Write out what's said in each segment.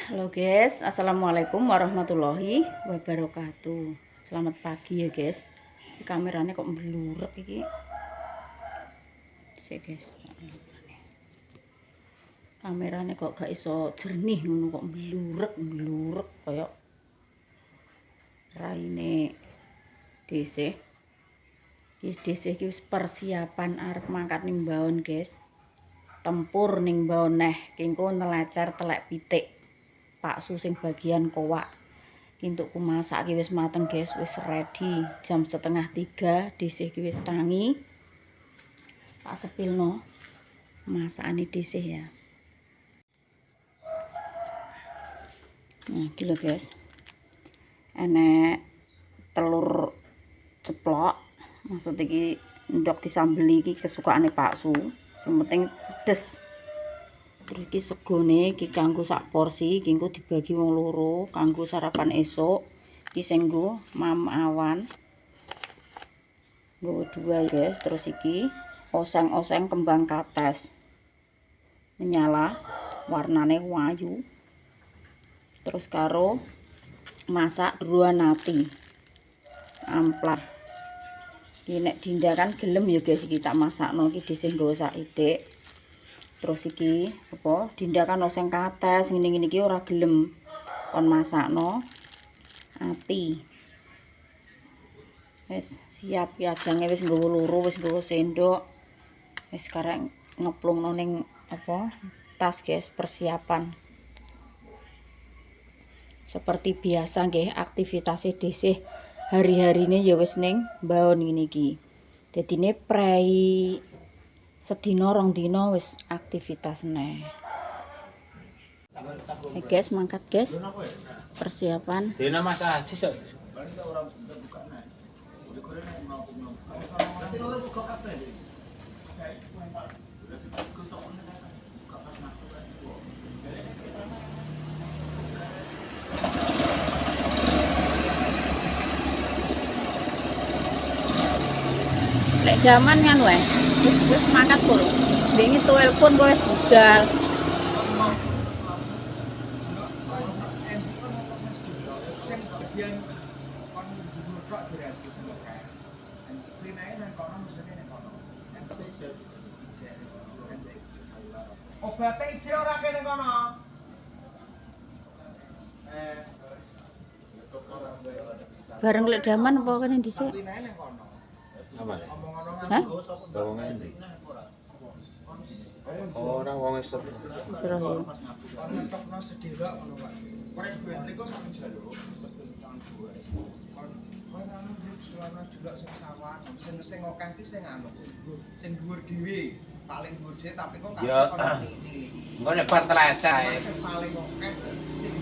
Halo guys, assalamualaikum warahmatullahi wabarakatuh. Selamat pagi ya guys. Kameranya kok blurek iki. Sik guys. Kameranya kok gak iso jernih ngono, kok blurek kayak raine DC. DC iki wis persiapan arep mangkat ning Baon guys. Tempur ning Baon neh, kengko nelacar telek pitik. Paksu sing bagian kowak. Kintukku masak iki wis mateng guys, wis ready. Jam 2:30 dhisih iki wis tangi. Tak sepilno masakane dhisih ya. Nah, iki lho guys. Enek telur ceplok. Maksud iki ndok disambeli iki kesukaane Paksu. Sing penting pedes. Terus iki segone iki kanggo sak porsi, iki engko dibagi wong loro kanggo sarapan esuk. Iki sing nggo mam awan. Nggo dua guys, terus iki oseng-oseng kembang kates. Menyala, warnane wayu. Terus karo masak ruan nati. Amplas. Iki nek dindakan gelem ya guys iki tak masakno iki dhisih nggo sak idik. Terus iki apa dindakan oseng kates ngene-ngene iki ora gelem kon masakno ati. Wis siap ya, ajange wis nggawa loro, wis nggawa sendok. Wis karek ngeplungno ning apa tas guys, persiapan. Seperti biasa nggih aktivitasé dhisih hari-harine ya wis ning Baon ngene iki. Dadine prei sedina rong dina wis aktivitas neh. Guys, mangkat guys. Persiapan. Dina Mas Haji sok. Lek jaman kan wae. Wis mangkat kok. Wingi telepon kowe budal. Obate ije ora kene kono. Bareng lek daman apa kene dhisik? Apa? Hah? Wong endi? Ora wong esuk. Sira ya. Ngetokno sedherok ngono Pak. Ora duwe triko sak jaluk. Kon anu sulana delok sing sawah, sing akeh iki sing anu. Sing dhuwur dhewe, paling dhuwur dhewe tapi kok Ya. Engko nek bar telacah ae. sing paling akeh sing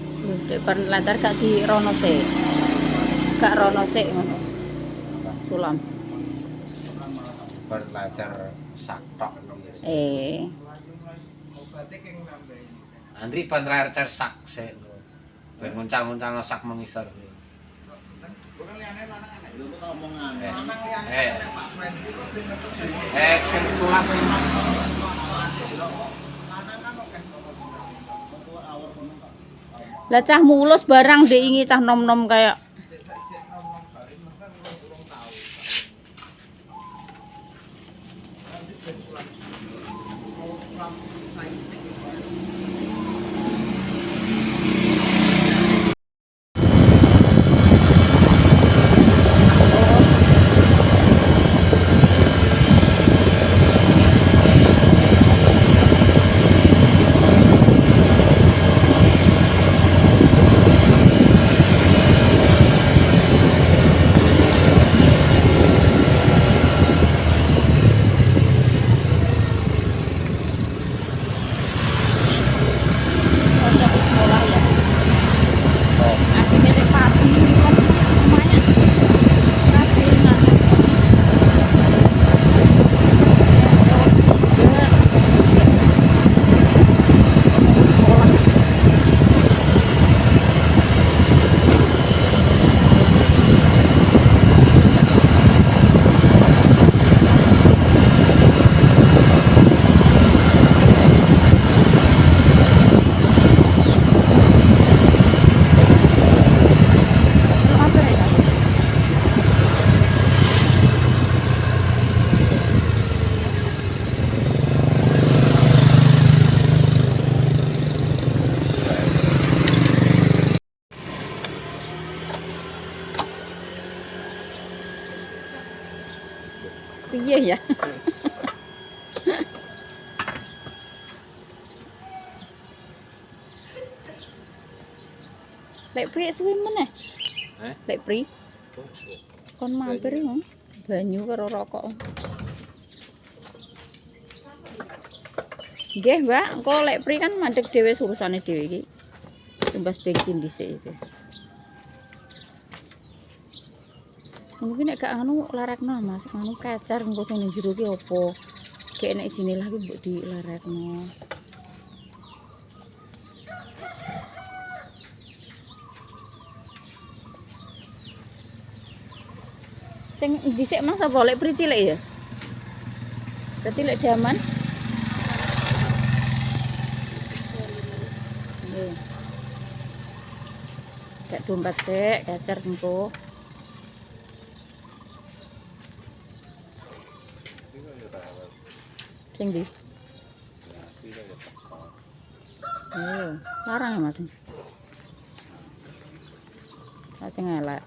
Dek bar lantar gak dirono sik. Gak rono sik ngono. Sulam. Bar telacah sak tok. obate keng nambahi. Andri bar telacah sak sik. Ben nguncal-nguncalno sak mengisor. Bukan liyane lanang-lanang. Lu kok omongan. Lanang liyane Pak Swendri kok ben metu sing Sing sulap sing lanang kan akeh Kok awur kono Pak. Lah cah mulus barang ndek ingi cah nom-nom kayak cek ngomong bari mereka urung tahu. Nanti ben sulam. Mau sulam saiki. piye ya. Lek pri suwi meneh. Lek pri kon mampir yo. Banyu karo rokok. Nggih, Mbak, engko lek pri kan mandeg dhewe urusane dhewe iki. Tumbas bensin dhisik iki. Mungkin nek gak anu larekno Mas, anu kacar engko sing ning jero ki apa? Gek nek isine lagi mbok dilarekno. Sing dhisik Mas apa lek pri cilik ya? Berarti lek daman. Nggih. Gak dompet sik, kacar engko. Sing ndi? Larang ya Mas. Sing elek.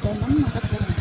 Daman mangkat bareng.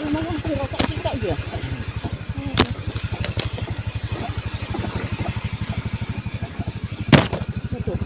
lumayan rasa kita ya. Betul.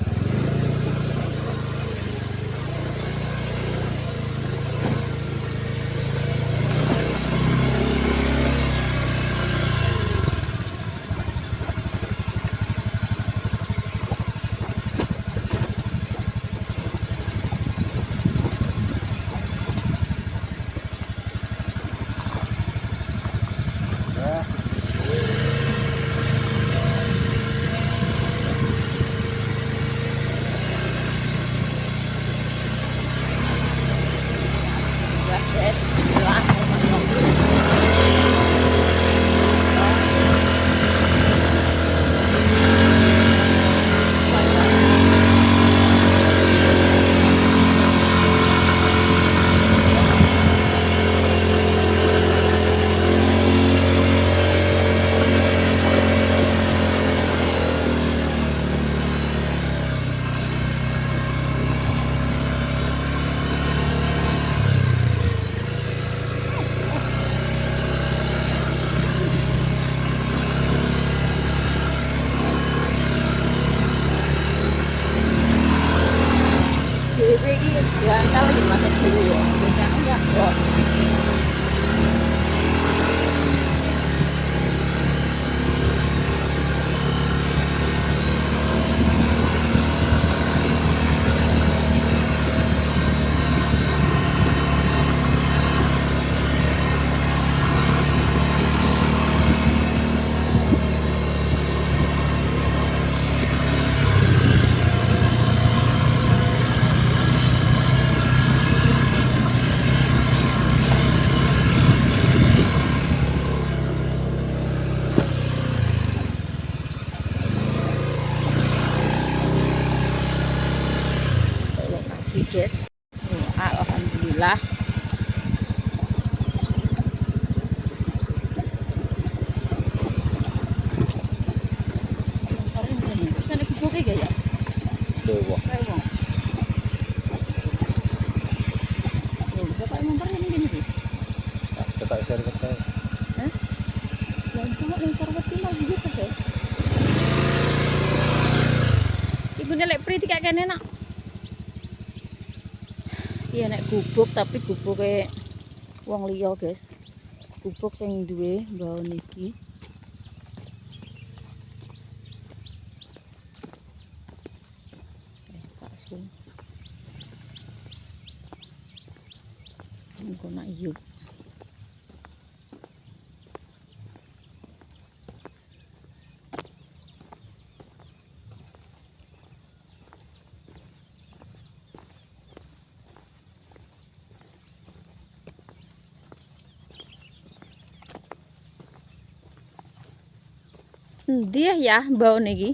Dewe iki ganteng lagi masak dhewe yo. Jangan enggak kok. Lokasi guys. Alhamdulillah. Sana kubuke gak ya? Dewa. Kayak wong. Loh, bapak motor ini gini iki. Tepak servet kae. Hah? Lah cuma yang sorwati mau gitu deh. Ibu nelek priti kayak kene nak. Iya nek gubuk tapi gubuke wong liya, guys. Gubuk sing duwe mbaon iki. Pak Sun. Engko nak yuk. Endi ya mbaon iki?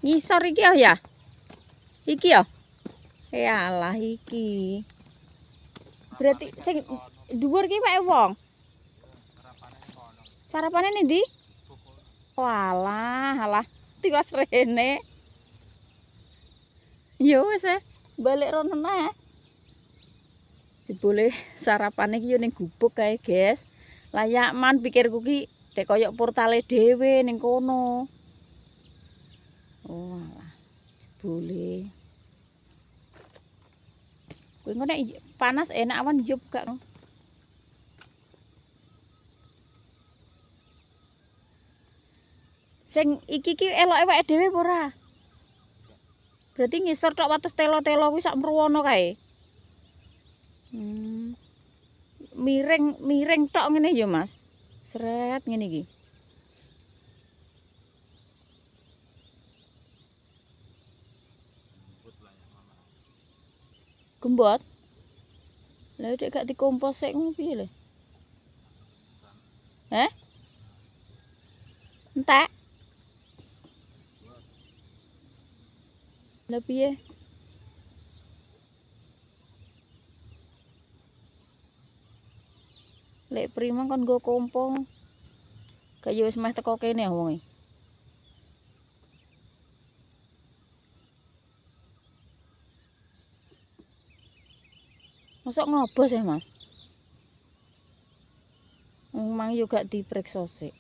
Ngisor iki ya? Iki ya? Yalah iki. Berarti sing dhuwur ki wae wong. Sarapane ndi? Walah, alah. Tiwas rene. Ya wis balik rono ae. Jebule sarapane ki yo ning gubuk kae, guys. Layak man pikirku ki dek koyok portale dhewe ning kono. Oh alah. Jebule. Kowe engko nek panas enak awan yo buka. Sing iki ki eloke awake dhewe apa ora? Berarti ngisor tok wates telo-telo kuwi sak mruwono kae. Miring tok ngene ya, Mas. Sret ngene iki. Gembot. Lah dek gak dikompos sik ngono piye lho? Heh? Entek. Lah piye? Lek prima kon nggo kompong. Kaya wis meh teko kene wonge. Mosok ngobos ya, Mas? Emang yo gak diperiksa sih.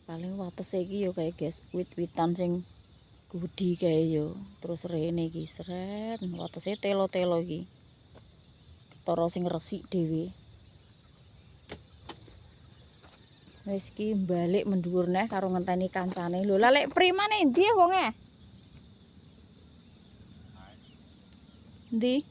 Paling watese iki yo kayak guys, wit-witan sing gudi kae yo. Terus rene iki sret, watese telo-telo iki. Ketara sing resik dhewe. Wis iki balik mendhuwur neh karo ngenteni kancane. Lho, lah lek primane endi wonge? Endi?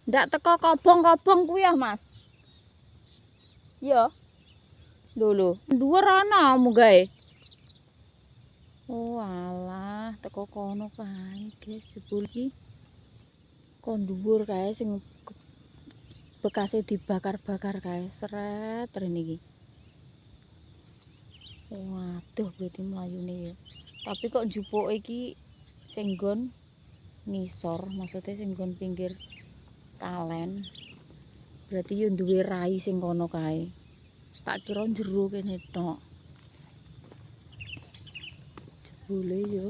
Ndak teko kobong-kobong kuwi ya, Mas. Iya. Lho. Dhuwur ana munggah. Oh alah, teko kono kae, guys, jebul iki. Kon dhuwur kae sing bekase dibakar-bakar kae seret rene iki. Waduh, berarti mlayune ya. Tapi kok jupuke iki sing nggon ngisor, maksudnya sing nggon pinggir kalen. Berarti yo duwe rai sing kono kae. Tak kira jero kene tok. Jebule yo.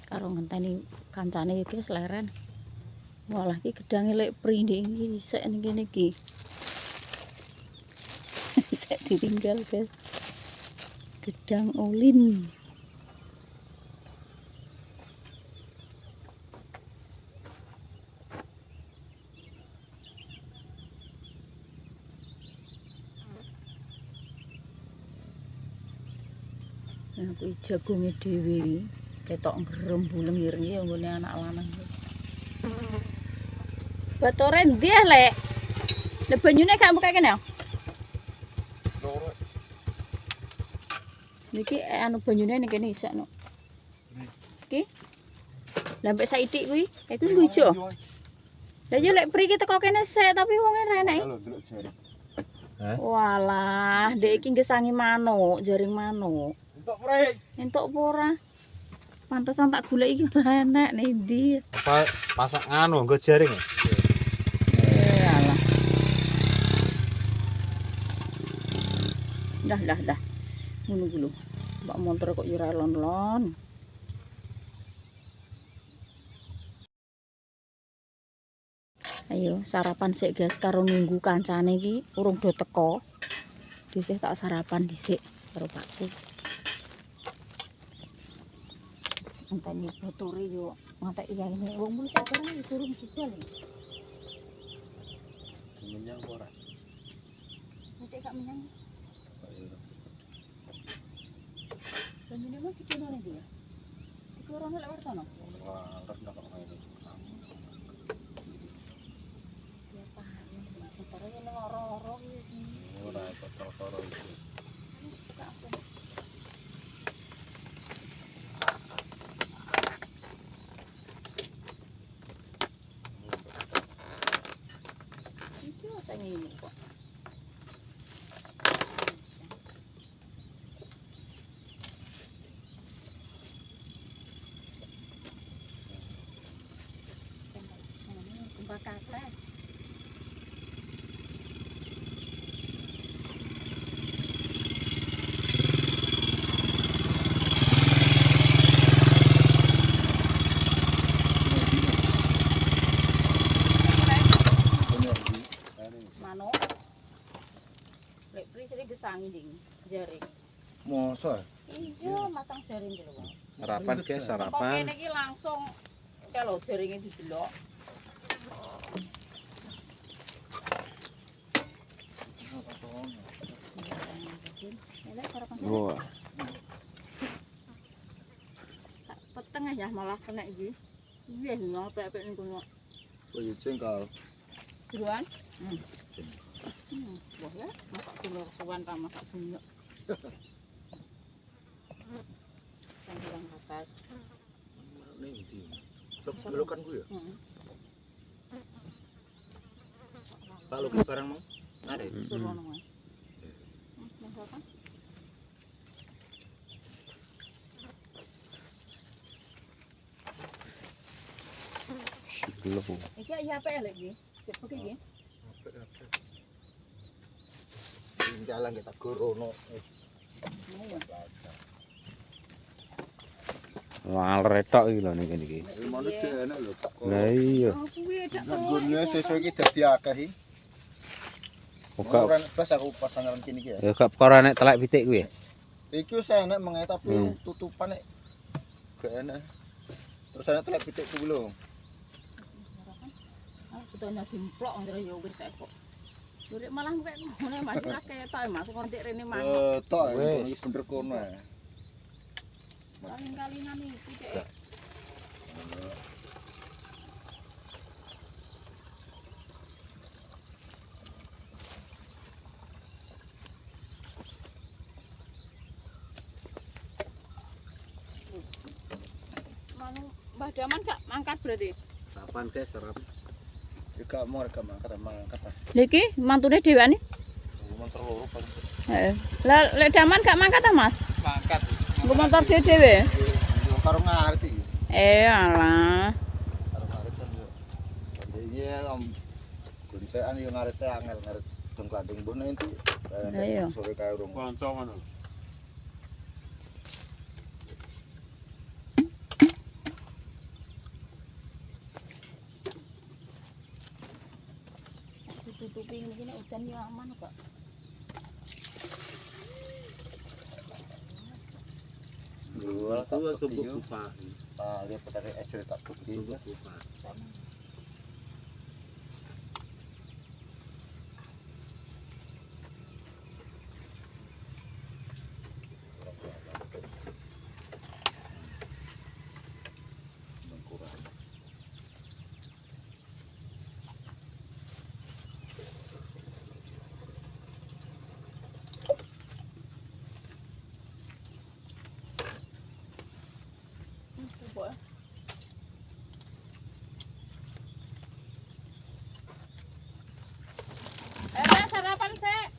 Karo ngenteni kancane iki wis leren. Walah iki gedange lek prindhe iki sik ning kene iki. Sik ditinggal, guys. Gedang ulin. Nah, kuwi jagonge dhewe iki. Ketok ngrembuleng ireng iki nggone anak lanang. Batore ndi lek? Le banyune gak mbukake kene ya? Loro. Niki anu banyune ning kene isek no. Iki. Lah mbek saitik kuwi, iku lucu. Lah yo lek mriki teko kene sik tapi wonge ra enek. Walah, ndek iki ngesangi manuk, jaring manuk. Entuk prei. Entuk apa ora? Pantesan tak golek iki ora enek ning ndi. Apa masak nganu nggo jaring ya? Alah. Dah. Ngono ku lho. Mbak montor kok yo ora lon-lon. Ayo sarapan sik guys karo nunggu kancane iki urung do teko. Dhisik tak sarapan dhisik karo Pakku. Antane batore yo ngatek iyane wong mulu sakjane durung sida lho. Menyang ora. Nek gak menyang. Banyune mah dikono ning dia. Iku ora lek wertono. Wah, ndak kok ngene. Ya paham, batore ning ora-ora iki. Ora toro-toro iki. Iki ora ngene kok. Kembang katres. Manuk. Lek pri sering gesanging jaring. Mosok. Iya, masang jaring dulu. Sarapan guys, Kok sarapan. kene iki langsung kalau jaringe didelok. nyah malah kena iki. Iya, nang pepek ning kono. Oh iya jengkal. Jeruan. Wah ya, masak dulu kesuwan ta masak bunyi. Sambilan atas. Ning ndi? Belokan ku ya. Pak lu barang mau? Arek. Suruh nang. Masakan? Belum. Iki ya apa ya lagi? Cepet iki. Jalan kita gorono. Waler tok iki lho niki niki. Ilmane enak lho. Lah iya. Oh, kuwi dak Gunane sesuk iki dadi akeh iki. Kok Ora pas aku pasangan kene iki ya. ya gak perkara nek telek pitik kuwi. Iki wis enak mengae tapi tutupan nek gak enak. Terus enak telek pitik ku lho. aku tanya dimplok ndere ya wis kok. Durek malah kok ngene masih akeh ta masuk ngontik rene manuk. Tok Wis. iki bener kono. Kali-kalinan iki cek. Manu Mbah Daman gak mangkat berarti. Kapan teh serap? Iki mau rek mangkat mangkat. Lha iki mantune dheweane? Motor loro paling. Heeh. Lah lek Daman gak mangkat ta, Mas? Mangkat. Nggo motor dhewe. Karo ngarit iki. Alah. Karo ngarit kan yo. Iya om goncekan yo ngarite angel ngarit dong klanding mbone itu. Iya. Sore kae urung. Kanca ngono. Ditutupi ngene nek udan yo aman kok. Dua tak bukti yo. buka. Ah, dia petani ecel tak bukti. Sarapan sik.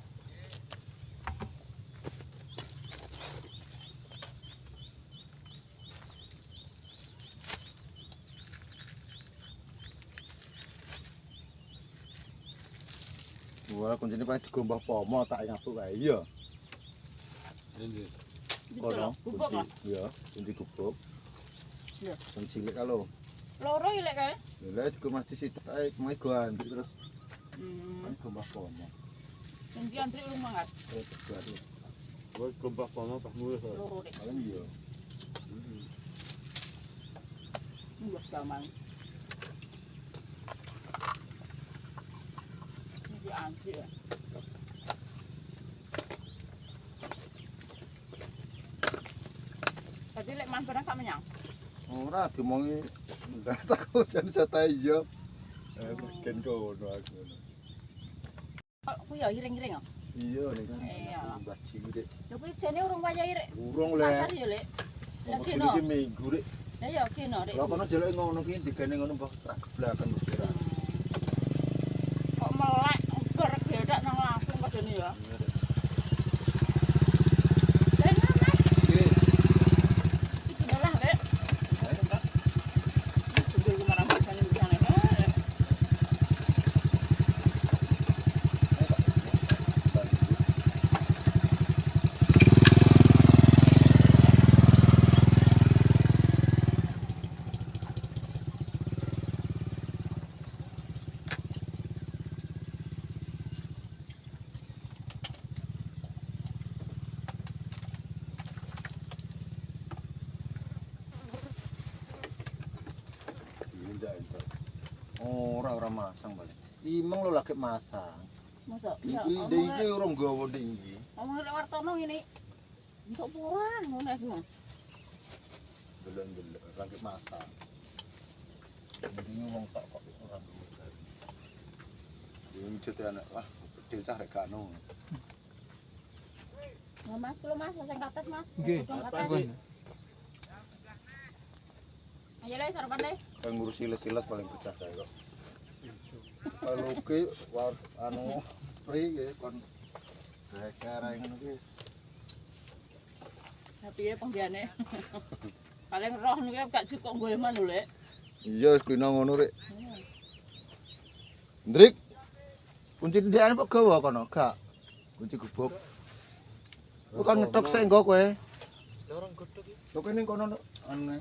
Wah, kuncine paling digombah pomo tak nyatu kae iya. Kono, Bubuk kok. iya, kunci gubuk. Iya. Kunci cilik kalau. Loro ya lek kae. Lha juga mesti sitok ae kemae go antri terus Hmm. kan gombah pomo. Endi antri lu mangkat. Terus baru Wes gombah pomo pas mulih. Loro dek. paling iya. Wes gaman. Ini antri ya. Tadi lek man barang sak menyang. Ora diomongi ndak takut jan jatah iya. Bikin kono aku. Kok ku ya iring-iring kok. Iya nih kan. Iya. Mbah cilik. Lha kuwi jane urung wayah irek. Urung Pasar le. ya lek. Lah Iki kene. minggu rek. Lah ya kene rek. Lah kono jelek ngono ki digene ngono mbah tak geblakan wis ora. Kok melek gerek gedak nang langsung padane ya. Lah Mas, Iki iki lah lek. Sudah kemana macane di sana. ora masang balik. Imeng lo lagi masang. Masa Iki urung gawa tinggi. Omong lek wartono ngene. Untuk purah ngono iki. delok-delok lagi masak. Ini wong tok kok ora ngono. Ini wujud anak wah gede cah rek gak ono. Mas, lu Mas, sing kates Mas. Nggih, Kates. pun. Ayo le sarapan le. Kan ngurus silet-silet paling pecah kae kok. Kalau ki war anu free ya kon gara ngono ki. Tapi ya penggiane. Paling roh niku gak cukup goleman lho, Lek. Iya kena ngono rek. Ndrik. Kunci ndekane kok gawa kono, gak. Kunci gubuk. Kok kan ngetok sik engko kowe. Orang godhog iki. Kok kene kono anu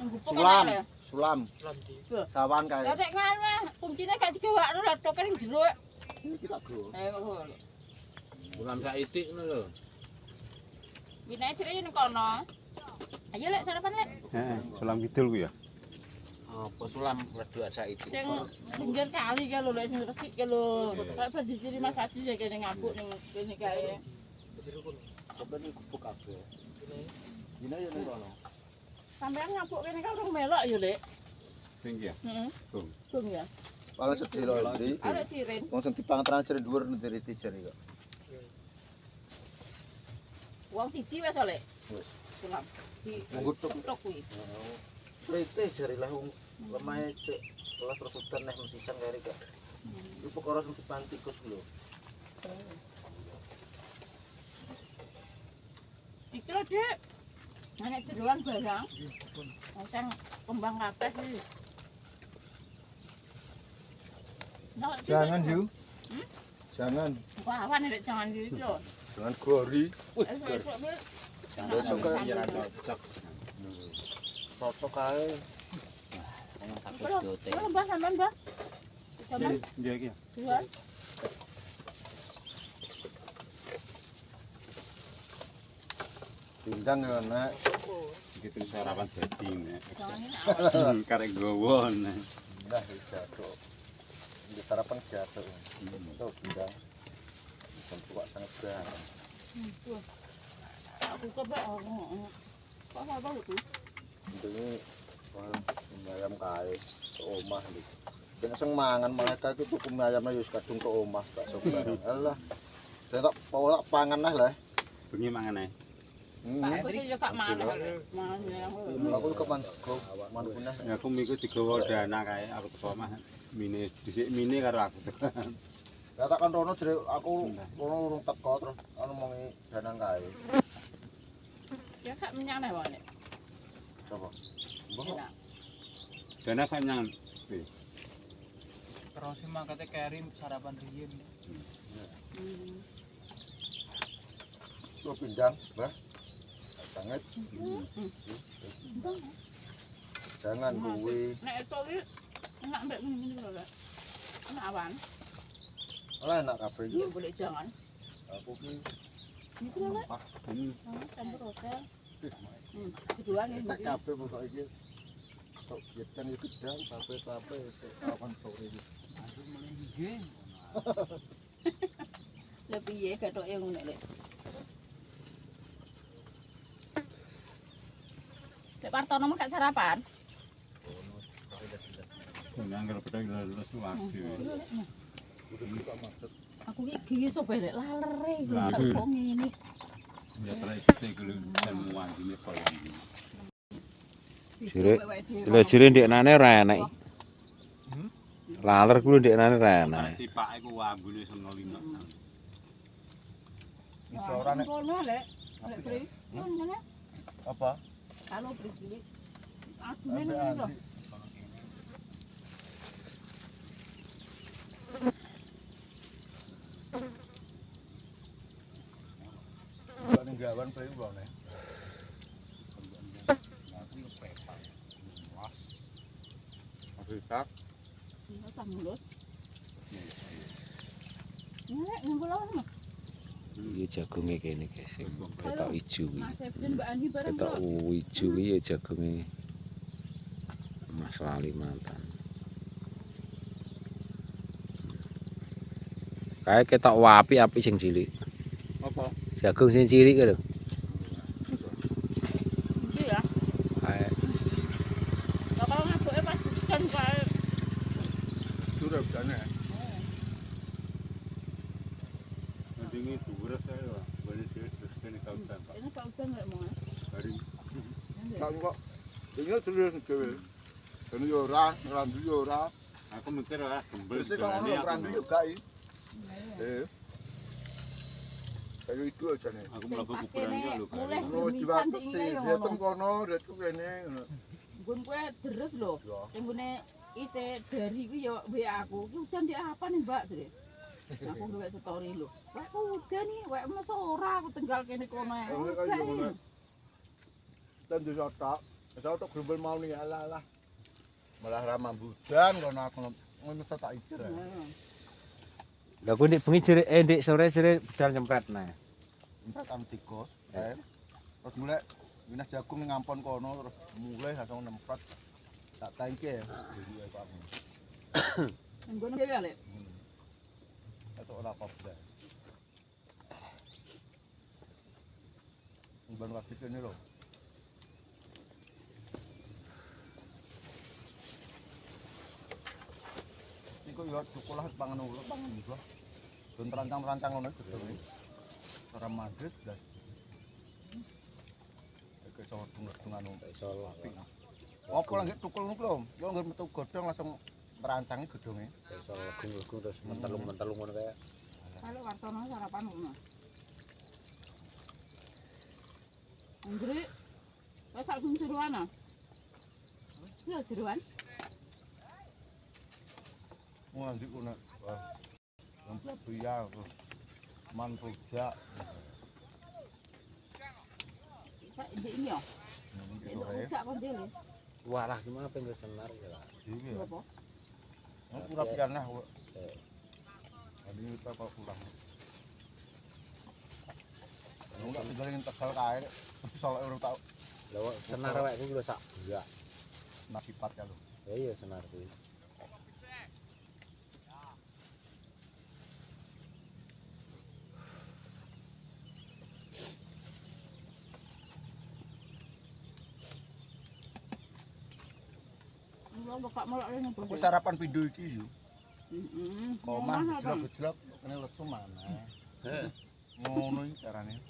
Nggupuk sulam, enak, Le. sulam. Lanti. Sawan kae. Ya nek ngono, kuncine gak digawakno lho, toke ning jero. Iki tak go. Ayo. Bukan saitik ngono lho. Winae cerita ning kono. Ayo Lek sarapan Lek. Heeh, sulam kidul ku ya. Apa sulam wedok saitik. Sing pinggir kali ka lho Lek sing resik ka lho. Kok badhe ciri Mas Haji ya kene ngabuk ning kene kae. Kok ben gubuk kabeh. Dina ya ning kono. Sampeyan ngabuk kene kan urung melok ya Lek. Sing ki ya. Heeh. Tung. Tung ya. Paling sedih lho ndi. Arek sirin. Wong sing dipangetran jare dhuwur nderiti jare kok. Wong siji wis Lek. Wis. Sulam. Di Nggutuk. tok kuwi. Prete jare lah wong lemahe cek kelas rebutan neh mesti sang kare kok. Iku perkara sing dipantikus lho. Iki lho, Dik. Nek jeroan barang. Sing kembang kates iki. Jangan Yu. Jangan. Wawan nek jangan gitu lho. Jangan gori. Esuk-esuk iki Besok kae Ya cocok. foto kae. Wong sakit Kalau dote. Mbah sampean, Mbah. Sampean Dia ki ya. dua. Pindang ya nek. Gitu sarapan dadi nek. Jangan ini Karek gowo nek. Nah, jatuh. Di sarapan jatuh. Itu pindang. Tentu sangat berat. aku coba kok apa itu? Ini ayam kae ke omah iki. Ben sing mangan mereka iki tuku ayam wis kadung ke omah gak sembarang. Alah. Tak pola pangan lah. Bengi mangan ae. Pak aku yo gak mangan. Mangan. Aku kepan go manpunah. Ya aku miku digawa dana kae aku teko omah. Mine dhisik mine karo aku. Ya tak kan rono jare aku rono urung teko terus ana mongi danang kae. Ya gak menyang wae nek. Coba. Mbok Dana kan nang. Terus mangkate kirim sarapan riyin. Lo pindang, Mbah. Banget. Jangan kuwi. Nek itu iki enak mbek ngene lho, Lek. Enak awan. Lah enak kabeh Iya iki. boleh jangan. Aku ki Niku lho, Lek. Campur hotel. Kedua nih tak mbak. kabeh pokoke iki. Tok yetan iki gedang tape-tape awan sore iki. Lebih ya ketoke ngono Lek. Lek Partono mah gak sarapan. Nang karo pedang lulus waktu. Aku iki gigi sopo Lek lalere Laler. kok ngene. Ya terus kulo semua ini koyo iki. Sirik. Lah jere ndeknane ora enak. Laler kuwi ndeknane ora enak. Tipake ku ambune sono lino. Iso ora nek Kono Lek. Lek Pri. Mana? apa? Kalau Pri cilik. Adune ning lho. Kok ning gawan prei wae. Afrika Tak mulut. Nek ngumpul apa? Iki jagonge kene guys. Ketok ijo kuwi. Mas Ebden Mbak Ani bareng. Ketok ijo kuwi ya jagonge Mas Kalimantan. Kae ketok api sing cilik. apa? Jagung sing cilik lho. Iki ya. dhuwur jane. Mendingi dhuwur saya wae. Bali terus kene kautan. Ini kau udah nggak mau? Hari Kak kok ini terus dhewe. Kene yo ora, randu yo ora. aku mikir ah gembel. Terus kok ono randu yo gak iki. Kayak itu aja nih. Aku mlaku kuburan ya lho. Mulai Ono dibatasi, dia teng kono, dia tuh kene ngono. gun kue deres lho. Ya. Sing gune isi dari ku yo WA aku. Ki udan di apa nih Mbak? Dre. Aku nduwe story lho. Wah, udan nih, wek masa ora aku tinggal kene kono ae. Ono kaya ngono. Dan di sotok, sotok grumbel mau nih alah. Malah ramah budan kono aku ngono tak ijer. Lah ku ndek bengi jere ndek sore jere budal nyempret nah. Entar kan tikus, terus mulai minah jagung ngampon kono terus mulai langsung nempet tak tangke ya. Jadi aku. Nggono dhewe lek. Itu ora apa-apa. Ban waktu kene lho. Iku yo sekolah pangan ulo pangan iso. Don rancang-rancang ngono gedhe. Ora Madrid dan kayak sama tungan-tungan iso lapik. Apa lagi tukul ngono lho. Yo ngger metu godhong langsung merancangnya gedhonge. Iso legung-legung terus mentelung-mentelung ngono kaya. Kalau kartono sarapan ngono. Andre, wes sak sing jeruan ah. Ya jeruan. Wah, ndi kono. Wah. Yang biya man rujak. Sak ini yo. Sak kon dhewe. Walah gimana pengen senar ya. Iki. Apa? Aku ora pianah kok. Ini apa pulang. Enggak tinggalin Tegal kae. Soal euro tau Lah senar wae ku lho sak. Enggak. nasipat ya lho. Ya iya senar kuwi. Lo bakal molok rene Aku sarapan pindho iki yo. Heeh. Komah jelek-jelek kene lesu mana. Ngono iki carane.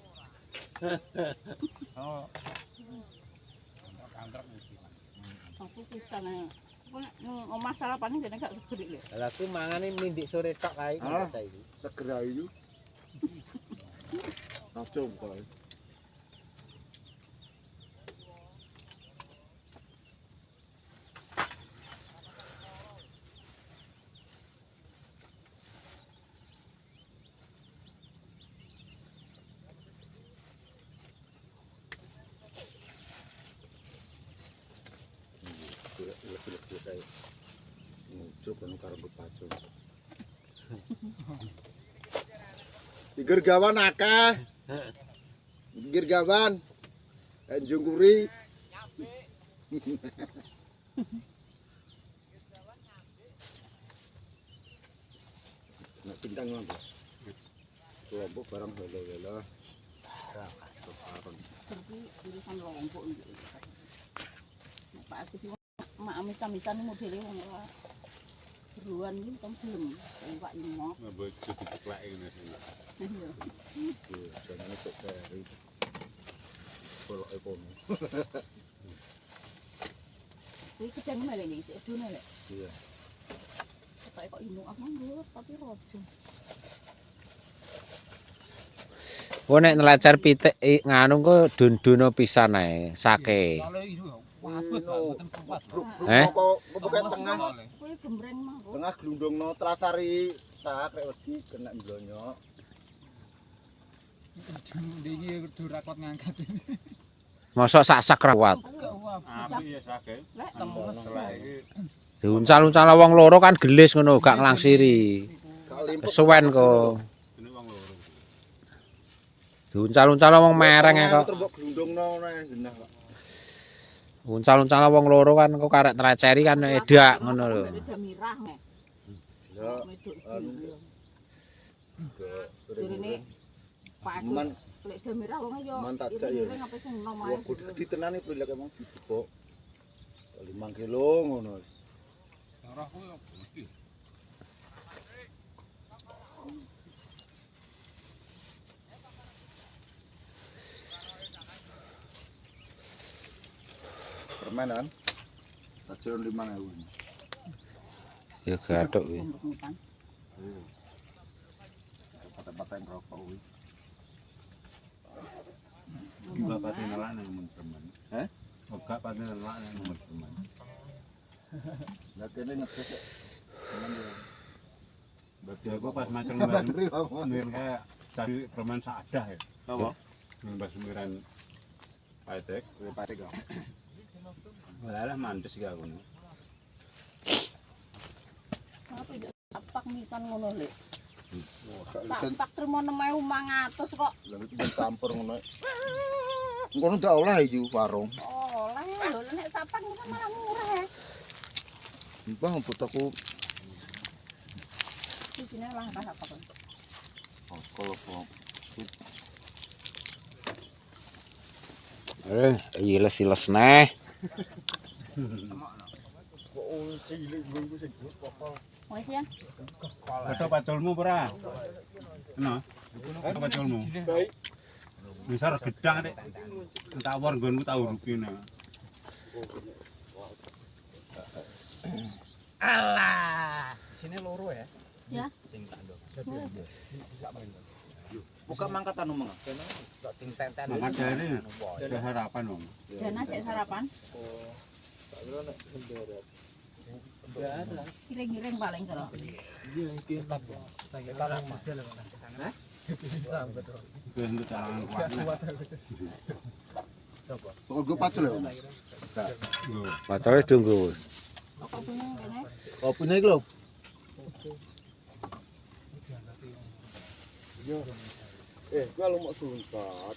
Oh. Kantrok mesti. Aku pisan ae. Aku nek omah sarapan iki gak segede lho. Lah aku mangane mindik sore tok kae Ah. saiki. Seger ayu. Kacau kok. Lebih-lebih kae. Muncul kono karo bepacu. Pinggir gawan akeh. Pinggir gawan. Tanjung Kuri. Nak bintang ngono. Kelompok barang lho. Ya, keparon. Iki urusan lombok iki. Nek Pak Agus iki mak amis-amisan modele wong ora beruan iki kan belum. Pak Imo. Mbok dikeplake ngene. Iya. Itu jangan cek dari. Kalau ekonomi. Iki kedang melek iki sik dune lek. Iya. Kok kok Imo ah nggo tapi rojo. Ku nek nelacar pitik nganu ku dun-duno pisan ae, sake. Kalau itu waduh mboten kuat. Kok bukan tengah. Kowe gembreng mah kok. Tengah glundungno trasari sak rek wedi kena ndonyo. Iki kudu rakot ngangkat ini. Mosok sak-sak ra kuat. Apik ya sake. Lek Temes. Setelah iki Diuncal-uncal wong loro kan gelis ngono, gak nglangsiri. Kalimpuk. Kesuwen kok. ini wong loro. Diuncal-uncal wong mereng e kok. Terus mbok glundungno neh genah kok. Uncal-uncal wong loro kan kok karek treceri kan edak ngono lho. Udah mirah nek. Ya. Meduk anu. iki. Ke Durine Pak Agus. Man Lek damirah wong yo. Man tak jak ya. Iring apa sing enom ae. wah gede tenan iki lek emang dibok. 5 kilo ngono. Ora kuwi iki. Permenan. Tajon 5.000. Ya gathuk iki. Untuk-untukan. Patah-patah yang rokok kuwi. Enggak pasti nolak nang teman. Heh? Enggak pasti nolak nang teman. Lah kene ngetes. Berarti aku pas macam Bateri apa? Mir kayak tadi permen sadah ya. Apa? Mbak Semiran Paitek. Kuwi pate kok. Walah mantes iki aku. Apa yo tapak misan ngono lho. Gak Tapak terima 6.500 kok. lha iki campur ngono. Ngono ndak oleh iki warung. Oleh lho nek tapak kan malah murah ya. Mbah butuhku Di sini lah apa kan. kalau kok Iles-iles neh. Wes ya. Betul paculmu ora? Kena. Apa paculmu? Misal gedang nek tawar nggonmu tau rupine. Alah, di sini loro ya. Ya. Sing tak ndok. Buka mangkat anu mangga. Sing tenten. Mangkat dari ada harapan om. Dan aja sarapan. Giring-giring paling kalau. Iya, iki tak. Lagi tarung model kan. Hah? Bisa betul. Itu untuk calangan kuat. kok gue pacul ya. Patole tunggu. Kok punya kene. Kopine iki lho. Kalau mau suntat